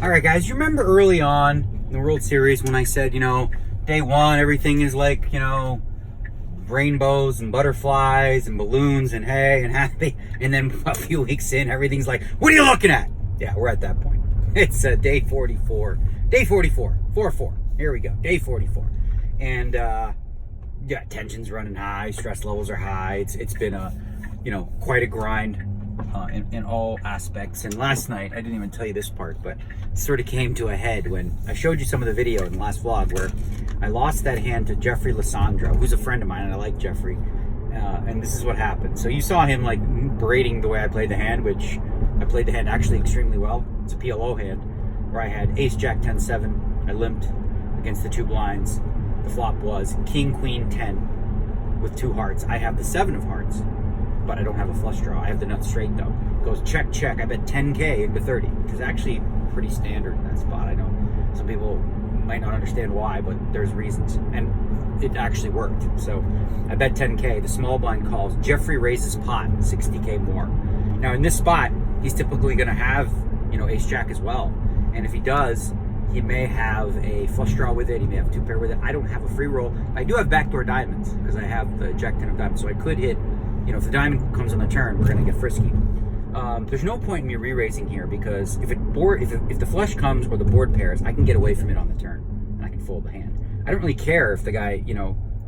All right, guys, you remember early on in the World Series when I said, day one, everything is like, rainbows and butterflies and balloons and hay and happy. And then a few weeks in, everything's like, what are you looking at? Yeah, we're at that point. It's day 44. Day 44. 4-4. Here we go. Day 44. And, tension's running high. Stress levels are high. It's been quite a grind. In all aspects. And last night, I didn't even tell you this part, but it sort of came to a head when I showed you some of the video in the last vlog where I lost that hand to Jeffrey Lissandro, who's a friend of mine, and I like Jeffrey. And this is what happened. So you saw him like berating the way I played the hand, which I played the hand actually extremely well. It's a PLO hand where I had ace jack 10-7. I limped against the two blinds. The flop was king queen 10 with two hearts. I have the 7 of hearts, but I don't have a flush draw. I have the nut straight though. Goes check, check. I bet 10K into 30, which is actually pretty standard in that spot. I know some people might not understand why, but there's reasons. And it actually worked. So I bet 10K. The small blind calls. Jeffrey raises pot, 60K more. Now in this spot, he's typically going to have, ace jack as well. And if he does, he may have a flush draw with it. He may have a 2-pair with it. I don't have a free roll. I do have backdoor diamonds because I have the jack 10 of diamonds. So I could hit, if the diamond comes on the turn, we're going to get frisky. There's no point in me re-raising here because if the flush comes or the board pairs, I can get away from it on the turn and I can fold the hand. I don't really care if the guy,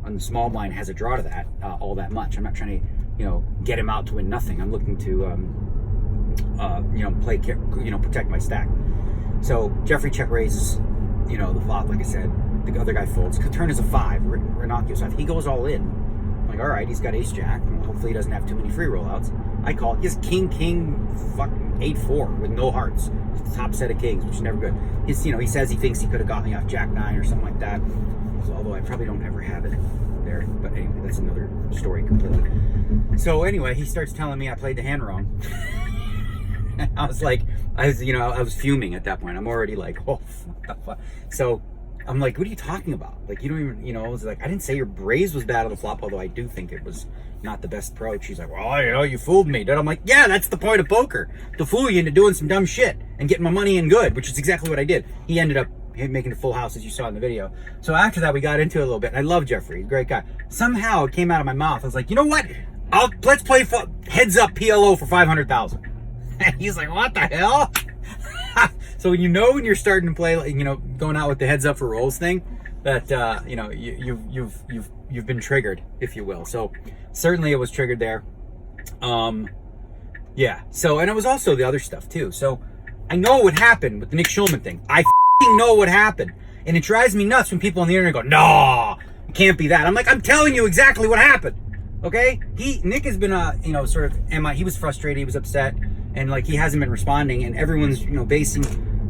on the small blind has a draw to that all that much. I'm not trying to, get him out to win nothing. I'm looking to, protect my stack. So Jeffrey check raises, the flop, like I said. The other guy folds. The turn is a 5, Ranocchio. So if he goes all in, I'm like, all right, he's got ace jack. Hopefully he doesn't have too many free rollouts. I call it. He has king, fucking 8-4 with no hearts. It's the top set of kings, which is never good. He says he thinks he could have got me off jack 9 or something like that. So, although I probably don't ever have it there. But anyway, that's another story completely. So anyway, he starts telling me I played the hand wrong. I was fuming at that point. I'm already like, oh, what the fuck? So I'm like, what are you talking about? Like, you don't even, I was like, I didn't say your raise was bad on the flop, although I do think it was not the best approach. She's like, well, you fooled me. Dude, I'm like, yeah, that's the point of poker. To fool you into doing some dumb shit and getting my money in good, which is exactly what I did. He ended up making a full house, as you saw in the video. So after that, we got into it a little bit. I love Jeffrey. He's a great guy. Somehow it came out of my mouth. I was like, you know what? Let's play heads up PLO for 500,000. And he's like, what the hell? So when you're starting to play, going out with the heads up for rolls thing, that you've been triggered, if you will. So certainly it was triggered there. Yeah. So, and it was also the other stuff too. So I know what happened with the Nick Schulman thing. I know what happened, and it drives me nuts when people on the internet go, "No, it can't be that." I'm like, I'm telling you exactly what happened. Okay? Nick has been sort of he was frustrated, he was upset, and like he hasn't been responding, and everyone's basing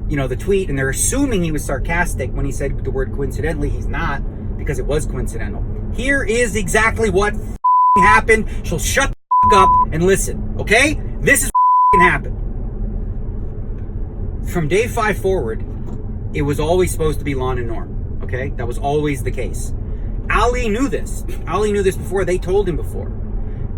the tweet, and they're assuming he was sarcastic when he said the word coincidentally. He's not, because it was coincidental. Here is exactly what happened. She'll shut the up and listen. Okay? This is what happened. From day 5 forward, it was always supposed to be Lon and Norm. Okay? That was always the case. Ali knew this. Ali knew this before. They told him before.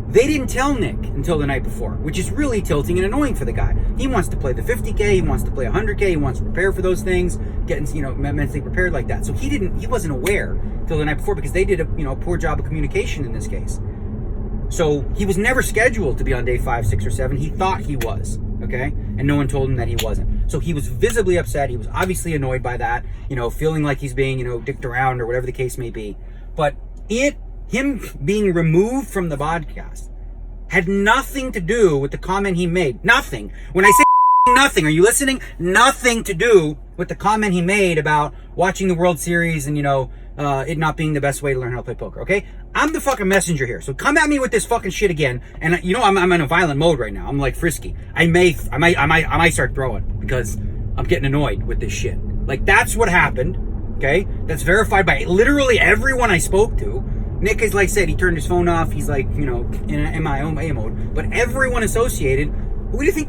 They didn't tell Nick until the night before, which is really tilting and annoying for the guy. He wants to play the 50K, he wants to play 100K, he wants to prepare for those things, getting mentally prepared like that. So he wasn't aware until the night before, because they did a poor job of communication in this case. So he was never scheduled to be on day 5, 6, or 7. He thought he was, okay? And no one told him that he wasn't. So he was visibly upset. He was obviously annoyed by that, feeling like he's being, dicked around or whatever the case may be. But him being removed from the podcast had nothing to do with the comment he made. Nothing. When I say nothing, are you listening? Nothing to do with the comment he made about watching the World Series and, it not being the best way to learn how to play poker, okay? I'm the fucking messenger here. So come at me with this fucking shit again. And I'm in a violent mode right now. I'm like frisky. I might start throwing because I'm getting annoyed with this shit. Like, that's what happened, okay? That's verified by literally everyone I spoke to. Nick is, like I said, he turned his phone off. He's like, in an MIA mode. But everyone associated,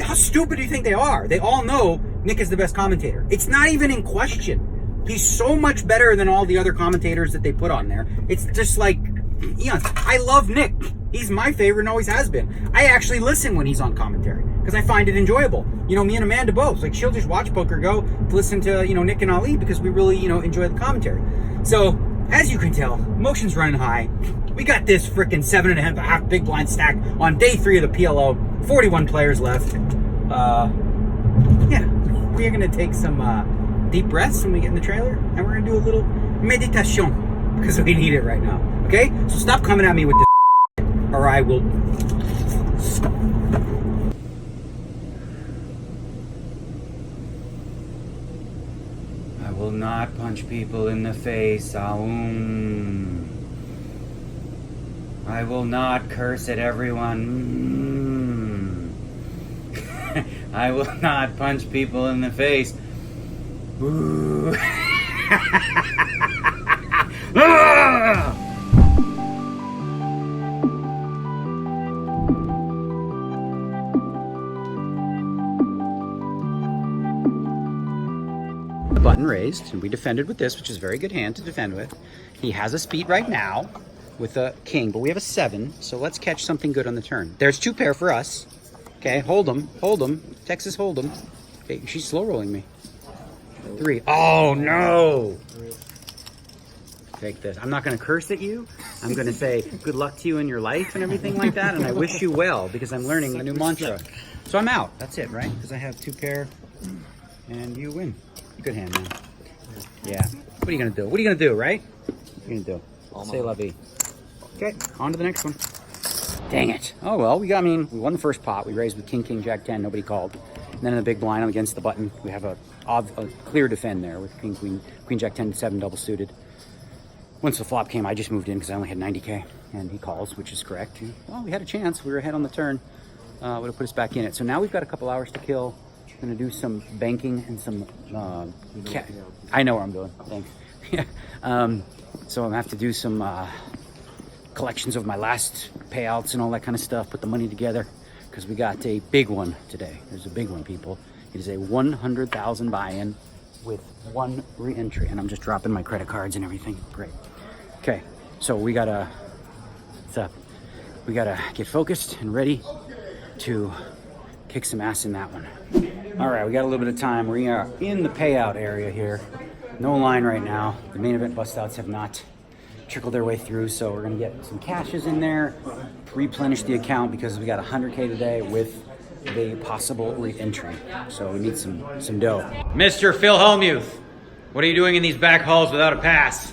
how stupid do you think they are? They all know Nick is the best commentator. It's not even in question. He's so much better than all the other commentators that they put on there. It's just like, I love Nick. He's my favorite and always has been. I actually listen when he's on commentary because I find it enjoyable. You know, me and Amanda both. Like, she'll just watch poker, go to listen to, you know, Nick and Ali because we really, you know, enjoy the commentary. So, as you can tell, emotion's running high. We got this freaking 7.5 big blind stack on day 3 of the PLO. 41 players left. Yeah, we're going to take some deep breaths when we get in the trailer, and we're going to do a little meditation because we need it right now. Okay? So stop coming at me with this or I will stop. I will not punch people in the face. I will not curse at everyone. I will not punch people in the face. Ooh. The button raised, and we defended with this, which is a very good hand to defend with. He has a speed right now with a king, but we have a 7, so let's catch something good on the turn. There's 2 pair for us. Okay, hold 'em, Texas hold 'em. Okay, she's slow rolling me. 3. Oh no! Take this. I'm not going to curse at you. I'm going to say good luck to you in your life and everything like that, and I wish you well because I'm learning a new mantra. So I'm out. That's it, right? Because I have 2 pair, and you win. Good hand, man. Yeah. What are you going to do? What are you going to do, right? What are you going to do? Say la vie. Okay, on to the next one. Dang it. Oh, well, we won the first pot. We raised with king, king, jack 10. Nobody called. And then in the big blind against the button, we have a clear defend there with king, queen, jack 10, 7 double suited. Once the flop came, I just moved in because I only had 90K. And he calls, which is correct. Well, we had a chance. We were ahead on the turn. Would have put us back in it. So now we've got a couple hours to kill. Going to do some banking and some I know where I'm going. Thanks. Yeah. So I'm going to have to do some collections of my last payouts and all that kind of stuff, put the money together because we got a big one today. There's a big one, people. It is a 100,000 buy-in with 1 re-entry, and I'm just dropping my credit cards and everything. Great. Okay, so we gotta get focused and ready to kick some ass in that one. All right, we got a little bit of time. We are in the payout area here. No line right now. The main event bust outs have not trickled their way through, so we're gonna get some cashes in there, replenish the account because we got 100K today with the possible re-entry. So we need some dough. Mr. Phil Hellmuth, what are you doing in these back halls without a pass?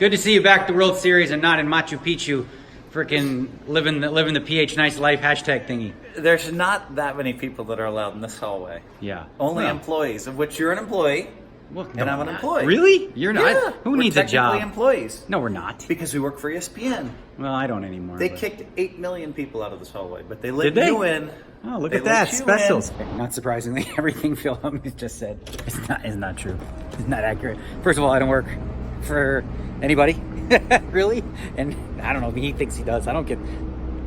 Good to see you back at the World Series and not in Machu Picchu, freaking living the PH nice life hashtag thingy. There's not that many people that are allowed in this hallway. Yeah. Only employees, of which you're an employee. Well, and I'm an employee. Really? You're not? Yeah, Who needs a job? We're technically employees. No, we're not. Because we work for ESPN. Well, I don't anymore. They kicked 8 million people out of this hallway, but they let Did they? you in. Oh, look at that. Specials. Not surprisingly, everything Phil Hellmuth just said is not true. It's not accurate. First of all, I don't work for anybody. Really? And I don't know if he thinks he does. I don't get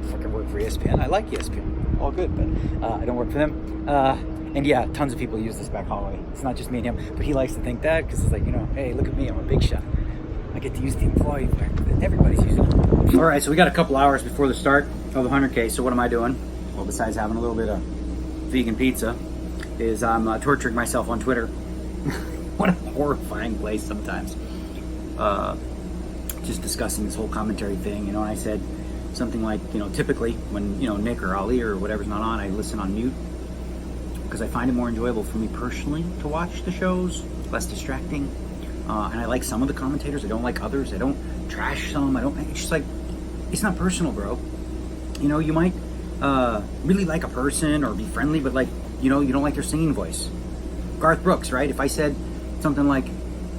fucking work for ESPN. I like ESPN. All good, but I don't work for them. And yeah, tons of people use this back hallway. It's not just me and him, but he likes to think that because it's like, you know, hey, look at me, I'm a big shot. I get to use the employee. Everybody's using it. All right, so we got a couple hours before the start of the 100K. So what am I doing? Well, besides having a little bit of vegan pizza, is I'm torturing myself on Twitter. What a horrifying place sometimes. Just discussing this whole commentary thing, you know, and I said something like, you know, typically when, you know, Nick or Ali or whatever's not on, I listen on mute because I find it more enjoyable for me personally to watch the shows, less distracting. And I like some of the commentators. I don't like others. I don't trash some. It's just like, it's not personal, bro. You know, you might really like a person or be friendly, but like, you know, you don't like their singing voice. Garth Brooks, right? If I said something like,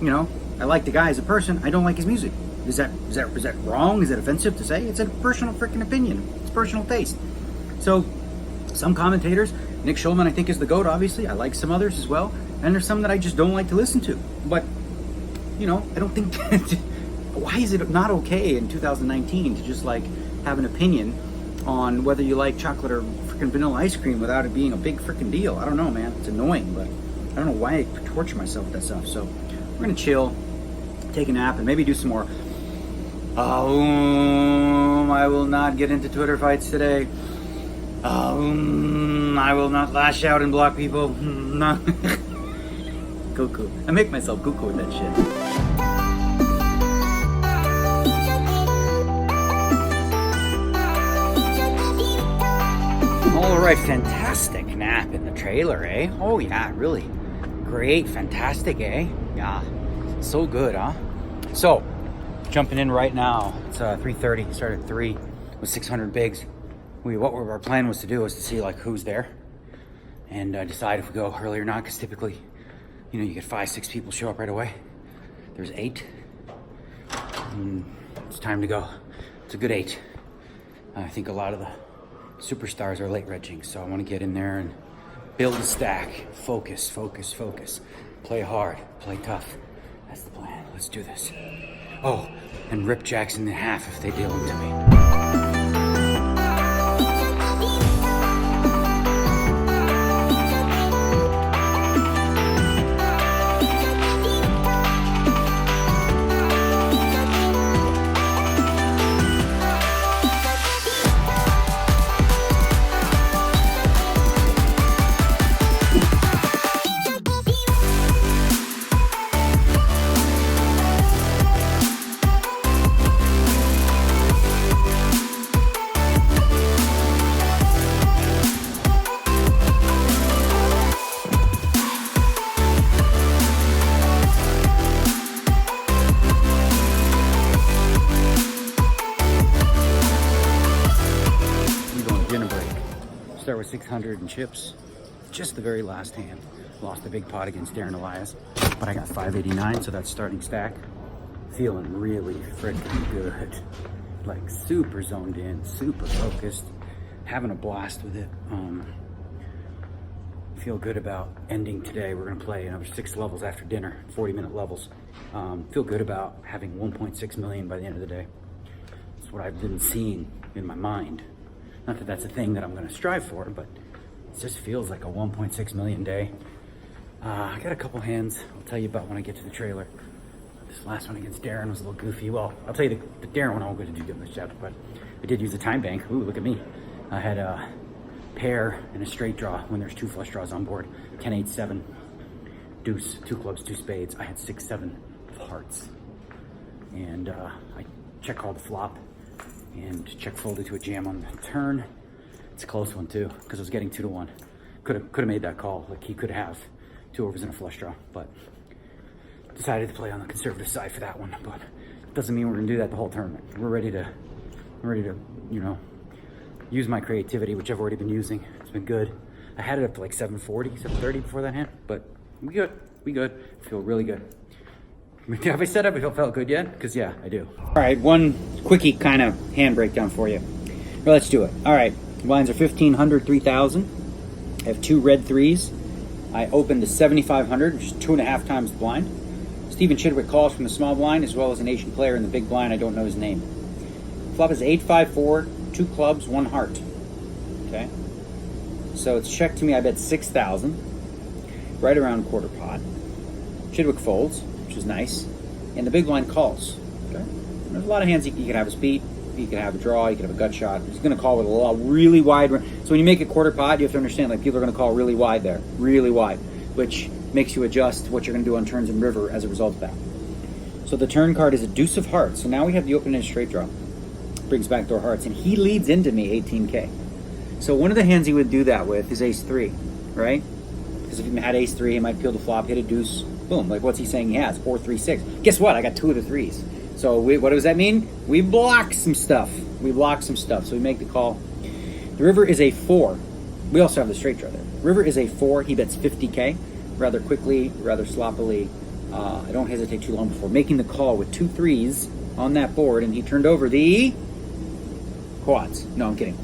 you know, I like the guy as a person, I don't like his music. Is that wrong? Is that offensive to say? It's a personal freaking opinion. It's personal taste. So some commentators, Nick Schulman I think is the GOAT, obviously. I like some others as well. And there's some that I just don't like to listen to. But, you know, I don't think, why is it not okay in 2019 to just like have an opinion on whether you like chocolate or freaking vanilla ice cream without it being a big freaking deal? I don't know, man. It's annoying, but I don't know why I torture myself with that stuff. So we're gonna chill, take a nap, and maybe do some more I will not get into Twitter fights today. I will not lash out and block people. No. Cuckoo. I make myself cuckoo with that shit. All right, fantastic nap in the trailer, eh? Oh yeah, really great, fantastic, eh? Yeah, so good, huh? So, jumping in right now. It's 3:30. Started at 3 with 600 bigs. What our plan was to do was to see like who's there and decide if we go early or not. Because typically, you know, you get 5-6 people show up right away. There's 8. It's time to go. It's a good 8. I think a lot of the superstars are late regging, so I want to get in there and build a stack. Focus, focus, focus. Play hard, play tough. That's the plan. Let's do this. Oh, and rip Jackson in half if they deal him to me. Start with 600 and chips. Just the very last hand. Lost a big pot against Darren Elias, but I got 589, so that's starting stack. Feeling really freaking good. Like super zoned in, super focused, having a blast with it. Feel good about ending today. We're gonna play another 6 levels after dinner, 40-minute levels. Feel good about having 1.6 million by the end of the day. That's what I've been seeing in my mind. Not that that's a thing that I'm going to strive for, but it just feels like a 1.6 million day. I got a couple hands I'll tell you about when I get to the trailer. This last one against Darren was a little goofy. Well, I'll tell you the Darren one I'm going to do this chapter, but I did use a time bank. Ooh, look at me. I had a pair and a straight draw when there's 2 flush draws on board. 10, 8, 7, deuce, 2 clubs, 2 spades. I had 6, 7 of hearts. And I check called the flop and check folded to a jam on the turn. It's a close one too, because I was getting 2 to 1. Could have made that call. Like he could have 2 overs and a flush draw, but decided to play on the conservative side for that one. But it doesn't mean we're gonna do that the whole tournament. We're ready to, you know, use my creativity, which I've already been using. It's been good. I had it up to like 740, 730 before that hand, but we good. Feel really good. Have I said I felt good yet? Because yeah, I do. All right, one quickie kind of hand breakdown for you. Well, let's do it. All right, blinds are 1,500, 3,000. I have 2 red 3s. I opened to 7,500, which is 2.5 times the blind. Stephen Chidwick calls from the small blind, as well as an Asian player in the big blind. I don't know his name. Flop is 8-5-4, 2 clubs, 1 heart. Okay, so it's checked to me. I bet 6,000, right around quarter pot. Chidwick folds, which is nice, and the big blind calls. Okay, there's a lot of hands you could have a speed, you could have a draw, you could have a gut shot. He's going to call with a really wide. So when you make a quarter pot, you have to understand like people are going to call really wide there, really wide, which makes you adjust what you're going to do on turns and river as a result of that. So the turn card is a deuce of hearts. So now we have the open-ended straight draw. Brings backdoor hearts, and he leads into me 18K. So one of the hands he would do that with is ace 3, right? Because if he had ace 3, he might peel the flop, hit a deuce, boom. Like what's he saying he has? 4, 3, 6. Guess what? I got 2 of the 3s. So what does that mean? We block some stuff. So we make the call. The river is a 4. We also have the straight draw there. River is a 4. He bets 50K, rather quickly, rather sloppily. I don't hesitate too long before making the call with 2 3s on that board, and he turned over the quads. No, I'm kidding.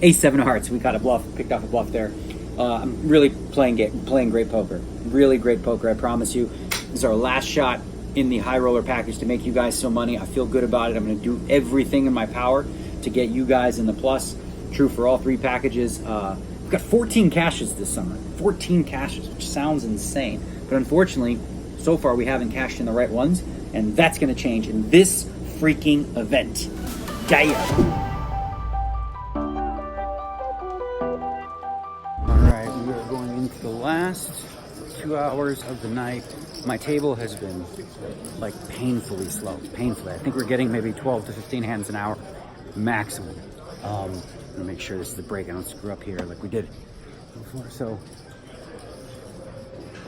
Ace 7 of hearts. We got a bluff, picked off a bluff there. I'm really playing great poker. Really great poker, I promise you. This is our last shot in the high roller package to make you guys some money. I feel good about it. I'm going to do everything in my power to get you guys in the plus. True for all 3 packages. We've got 14 cashes this summer. 14 cashes, which sounds insane. But unfortunately, so far we haven't cashed in the right ones, and that's going to change in this freaking event. Yeah. All right, we are going into the last 2 hours of the night. My table has been like painfully slow, painfully. I think we're getting maybe 12 to 15 hands an hour maximum. I'm gonna make sure this is the break. I don't screw up here like we did before. So,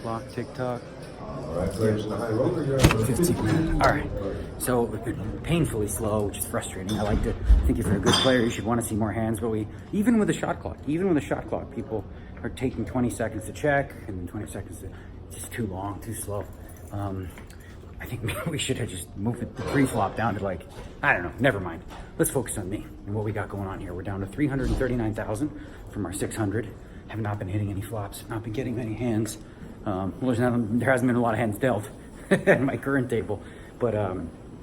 clock, tick-tock. All right, players in the high roller, you're 15 minutes. All right. So we've been painfully slow, which is frustrating. I think if you're a good player, you should want to see more hands. But even with a shot clock, people are taking 20 seconds to check and then 20 seconds to, it's just too long, too slow. I think maybe we should have just moved the pre-flop down to like, I don't know, never mind. Let's focus on me and what we got going on here. We're down to 339,000 from our 600. Have not been hitting any flops, not been getting many hands. Well, there hasn't been a lot of hands dealt in my current table, but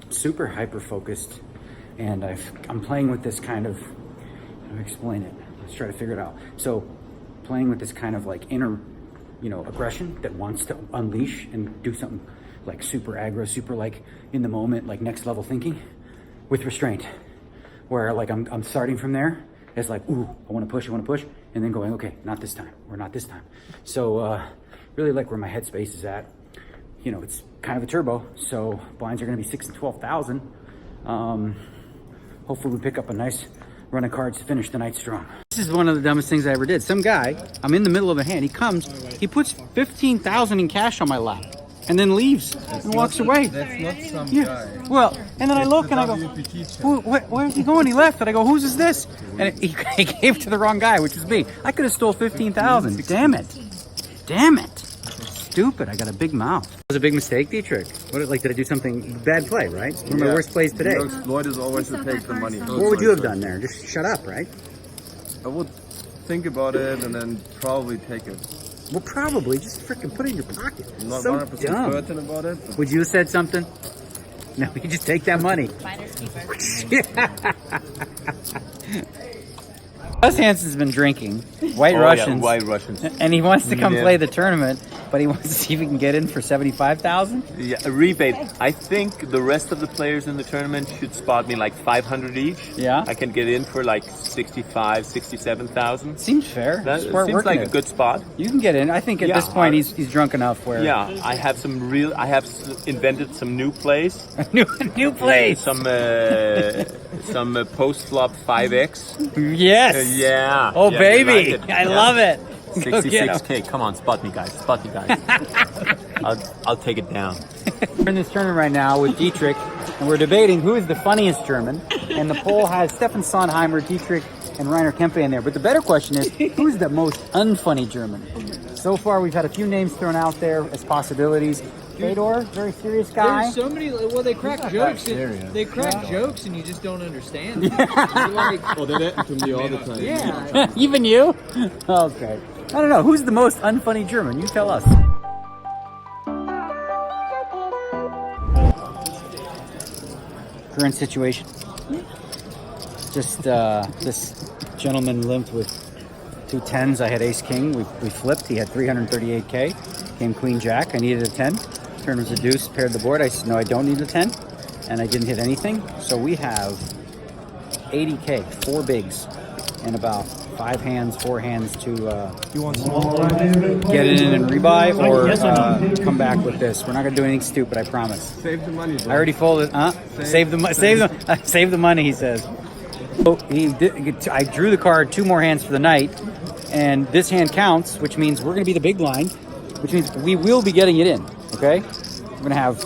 super hyper focused, and I'm playing with this kind of, how do I explain it? Let's try to figure it out. So playing with this kind of like inner, aggression that wants to unleash and do something like super aggro, super like in the moment, like next level thinking with restraint, where like I'm starting from there. It's like, ooh, I want to push, and then going, okay, not this time, or not this time. So really like where my headspace is at. It's kind of a turbo, so blinds are going to be 6 and 12,000. Hopefully we pick up a nice run of cards to finish the night strong. This is one of the dumbest things I ever did. Some guy, I'm in the middle of a hand, he comes, he puts 15,000 in cash on my lap, and then leaves and walks away. That's not some guy. Well, and then I look and I go, where's he going? He left. And I go, whose is this? And he gave to the wrong guy, which was me. I could have stole 15,000. Damn it. Stupid. I got a big mouth. It was a big mistake, Dietrich. Did I do something? Bad play, right? One of my worst plays today. Lloyd is always to take the money. What would you have done there? Just shut up, right? I would think about it and then probably take it. Well, probably. Just freaking put it in your pocket. I'm not So 100% dumb. certain about it. But Would you have said something? No, you just take that money. Gus Hansen's been drinking White Russians. Yeah, White Russians. And he wants to come play the tournament, but he wants to see if he can get in for 75,000. Yeah, a rebate. I think the rest of the players in the tournament should spot me like 500 each. Yeah. I can get in for like 65, 67,000. Seems fair. That Smart seems working like it. a good spot. You can get in. I think at this point he's drunk enough where. Yeah, I have invented some new plays. new place. Some post flop 5x. Yes. Yeah. Oh yeah, baby, you like it? I love it. Go get 66K. Come on, spot me, guys. I'll take it down. We're in this tournament right now with Dietrich, and we're debating who is the funniest German. And the poll has Stefan Sondheimer, Dietrich, and Rainer Kempe in there. But the better question is, who's the most unfunny German? So far, we've had a few names thrown out there as possibilities. Fedor, very serious guy. There's so many. Well, they crack jokes. Jokes, and you just don't understand. You're like, they that to me all the time. yeah. Even you? Okay. I don't know. Who's the most unfunny German? You tell us. Current situation. Just this gentleman limped with 2 10s. I had ace king. We flipped. He had 338K. Came queen jack. I needed a 10. Turn was a deuce. Paired the board. I said, no, I don't need a 10. And I didn't hit anything. So we have 80K, 4 bigs, and about 4 hands to get it in and rebuy or come back with this. We're not going to do anything stupid, I promise. Save the money, bro. I already folded. Save the money, he says. So I drew the card 2 more hands for the night, and this hand counts, which means we're going to be the big blind, which means we will be getting it in, okay? We're going to have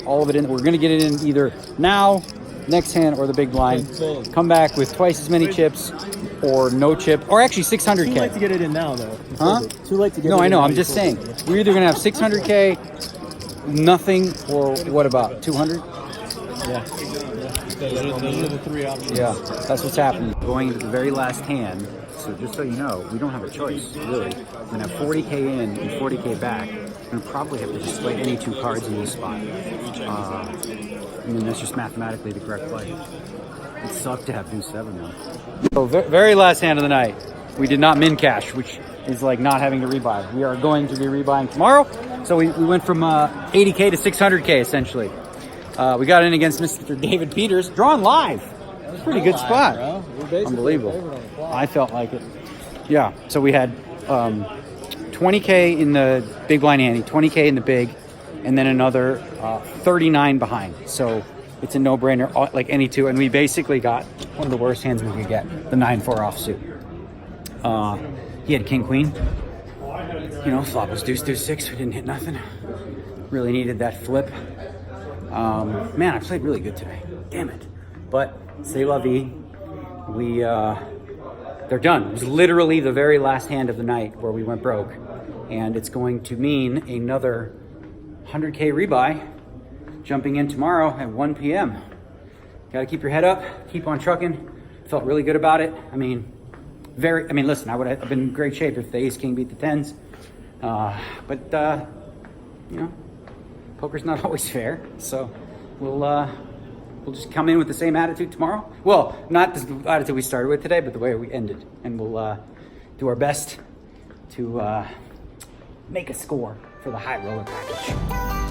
all of it in. We're going to get it in either now, next hand, or the big blind. Come back with twice as many chips, or no chip, or actually 600K. Too late to get it in now, though. Huh? Too late to get it in. No, I know. now. I'm just saying. We're either going to have 600K, nothing, or what about 200? Yeah. Those are the 3 options. Yeah, that's what's happening. Going into the very last hand, so just so you know, we don't have a choice, really. We're going to have 40K in and 40K back. We're going to probably have to just play any 2 cards in this spot. That's just mathematically the correct play. It sucked to have deuce 7 though. So very last hand of the night, we did not min cash, which is like not having to rebuy. We are going to be rebuying tomorrow. So we went from 80K to 600K essentially. We got in against Mr. David Peters, drawn live. Pretty good spot. Bro. We're basically Unbelievable. favored on the flop. I felt like it. Yeah. So we had 20K in the big blind ante, 20K in the big, and then another 39 behind. So it's a no-brainer, like any two. And we basically got one of the worst hands we could get, the 9-4 offsuit. He had king queen. You know, flop was deuce 6. We didn't hit nothing. Really needed that flip. Man, I played really good today. Damn it. But c'est la vie. They're done. It was literally the very last hand of the night where we went broke. And it's going to mean another 100K rebuy jumping in tomorrow at 1 p.m. Got to keep your head up, keep on trucking. Felt really good about it. I mean, listen, I would have been in great shape if the ace king beat the tens. But you know, poker's not always fair. So we'll just come in with the same attitude tomorrow. Well, not the attitude we started with today, but the way we ended. And we'll do our best to make a score for the high roller package.